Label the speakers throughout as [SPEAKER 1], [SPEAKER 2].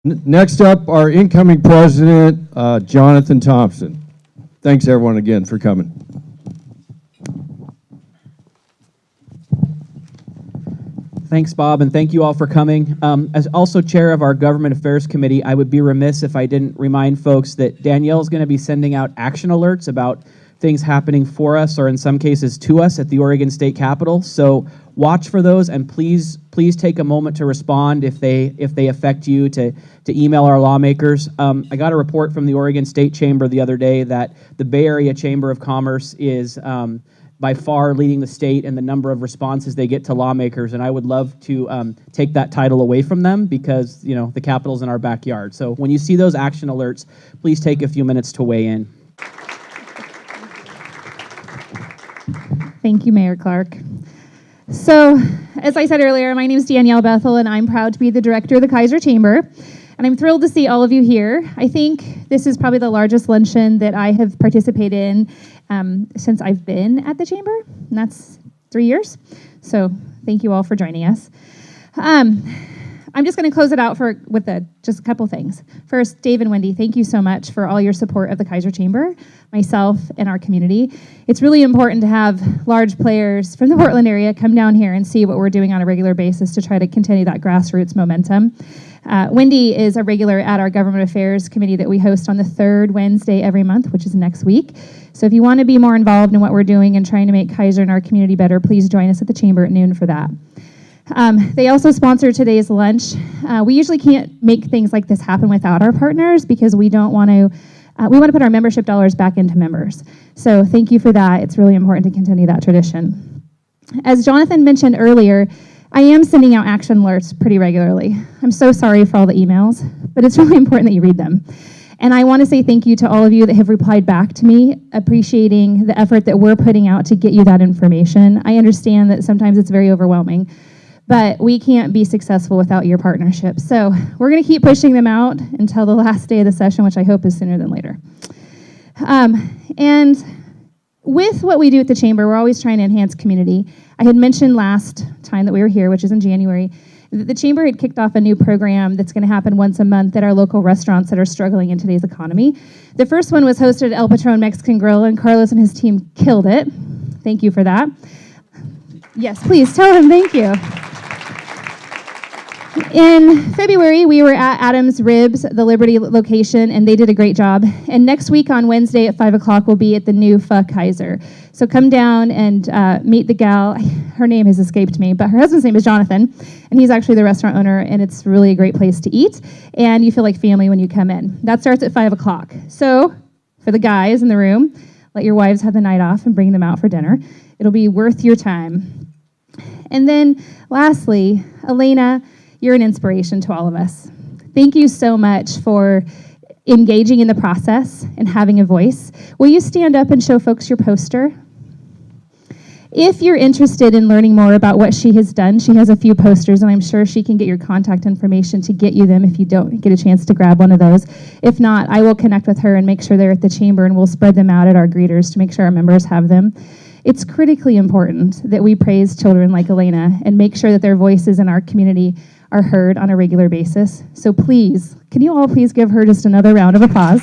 [SPEAKER 1] Next up, our incoming president, Jonathan Thompson. Thanks, everyone, again, for coming.
[SPEAKER 2] Thanks, Bob, and thank you all for coming. As also chair of our Government Affairs Committee, I would be remiss if I didn't remind folks that Danielle is going to be sending out action alerts about things happening for us, or in some cases to us, at the Oregon State Capitol. So watch for those, and please take a moment to respond if they affect you, to email our lawmakers. I got a report from the Oregon State Chamber the other day that the Bay Area Chamber of Commerce is by far leading the state in the number of responses they get to lawmakers, and I would love to take that title away from them, because the Capitol's in our backyard. So when you see those action alerts, please take a few minutes to weigh in.
[SPEAKER 3] Thank you, Mayor Clark. So, as I said earlier, my name is Danielle Bethel, and I'm proud to be the director of the Keizer Chamber, and I'm thrilled to see all of you here. I think this is probably the largest luncheon that I have participated in since I've been at the Chamber, and that's 3 years. So, thank you all for joining us. I'm just going to close it out with just a couple things. First, Dave and Wendy, thank you so much for all your support of the Keizer Chamber, myself, and our community. It's really important to have large players from the Portland area come down here and see what we're doing on a regular basis to try to continue that grassroots momentum. Wendy is a regular at our Government Affairs Committee that we host on the third Wednesday every month, which is next week. So if you want to be more involved in what we're doing and trying to make Keizer and our community better, please join us at the Chamber at noon for that. They also sponsor today's lunch. We usually can't make things like this happen without our partners, because we want to put our membership dollars back into members. So thank you for that. It's really important to continue that tradition. As Jonathan mentioned earlier, I am sending out action alerts pretty regularly. I'm so sorry for all the emails, but it's really important that you read them. And I want to say thank you to all of you that have replied back to me, appreciating the effort that we're putting out to get you that information. I understand that sometimes it's very overwhelming, but we can't be successful without your partnership. So we're going to keep pushing them out until the last day of the session, which I hope is sooner than later. And with what we do at the Chamber, we're always trying to enhance community. I had mentioned last time that we were here, which is in January, that the Chamber had kicked off a new program that's going to happen once a month at our local restaurants that are struggling in today's economy. The first one was hosted at El Patron Mexican Grill, and Carlos and his team killed it. Thank you for that. Yes, please tell him thank you. In February, we were at Adams Ribs, the Liberty location, and they did a great job. And next week on Wednesday at 5 o'clock, we'll be at the new Keizer. So come down and meet the gal. Her name has escaped me, but her husband's name is Jonathan, and he's actually the restaurant owner, and it's really a great place to eat, and you feel like family when you come in. That starts at 5 o'clock. So for the guys in the room, let your wives have the night off and bring them out for dinner. It'll be worth your time. And then lastly, Elena, you're an inspiration to all of us. Thank you so much for engaging in the process and having a voice. Will you stand up and show folks your poster? If you're interested in learning more about what she has done, she has a few posters, and I'm sure she can get your contact information to get you them if you don't get a chance to grab one of those. If not, I will connect with her and make sure they're at the Chamber, and we'll spread them out at our greeters to make sure our members have them. It's critically important that we praise children like Elena and make sure that their voices in our community are heard on a regular basis. So please, can you all please give her just another round of applause?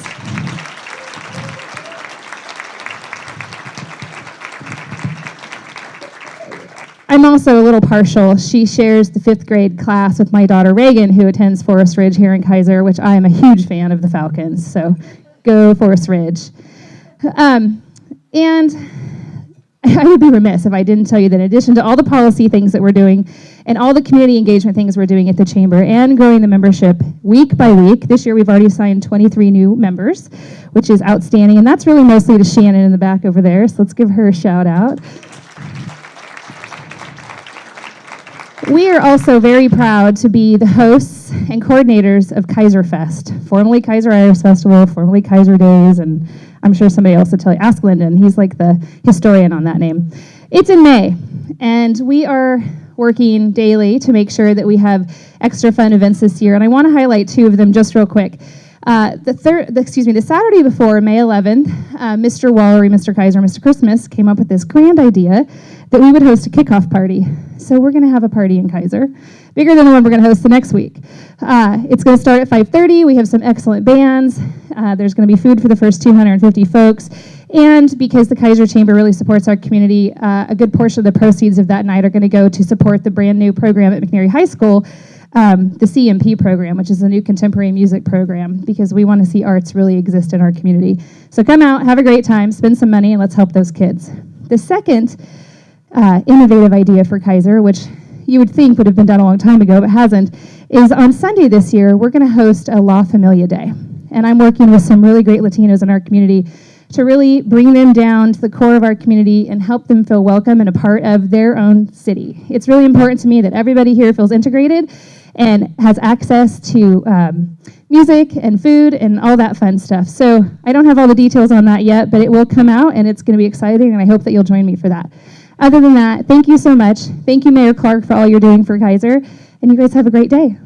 [SPEAKER 3] I'm also a little partial. She shares the 5th grade class with my daughter Reagan, who attends Forest Ridge here in Keizer, which I am a huge fan of the Falcons. So go Forest Ridge. And I would be remiss if I didn't tell you that in addition to all the policy things that we're doing and all the community engagement things we're doing at the Chamber and growing the membership week by week, this year we've already signed 23 new members, which is outstanding. And that's really mostly to Shannon in the back over there. So let's give her a shout out. We are also very proud to be the hosts and coordinators of Keizer Fest, formerly Keizer Iris Festival, formerly Keizer Days, and I'm sure somebody else will tell you. Ask Lyndon. He's like the historian on that name. It's in May, and we are working daily to make sure that we have extra fun events this year, and I want to highlight 2 of them just real quick. The Saturday before, May 11th, Mr. Wallery, Mr. Keizer, Mr. Christmas came up with this grand idea that we would host a kickoff party. So we're going to have a party in Keizer, bigger than the one we're going to host the next week. It's going to start at 5:30. We have some excellent bands. There's going to be food for the first 250 folks. And because the Keizer Chamber really supports our community, a good portion of the proceeds of that night are going to go to support the brand new program at McNary High School, the CMP program, which is a new contemporary music program, because we want to see arts really exist in our community. So come out, have a great time, spend some money, and let's help those kids. The second innovative idea for Keizer, which you would think would have been done a long time ago but hasn't, is on Sunday this year, we're going to host a La Familia Day. And I'm working with some really great Latinos in our community to really bring them down to the core of our community and help them feel welcome and a part of their own city. It's really important to me that everybody here feels integrated and has access to music and food and all that fun stuff. So I don't have all the details on that yet, but it will come out and it's going to be exciting, and I hope that you'll join me for that. Other than that, thank you so much. Thank you, Mayor Clark, for all you're doing for Keizer, and you guys have a great day.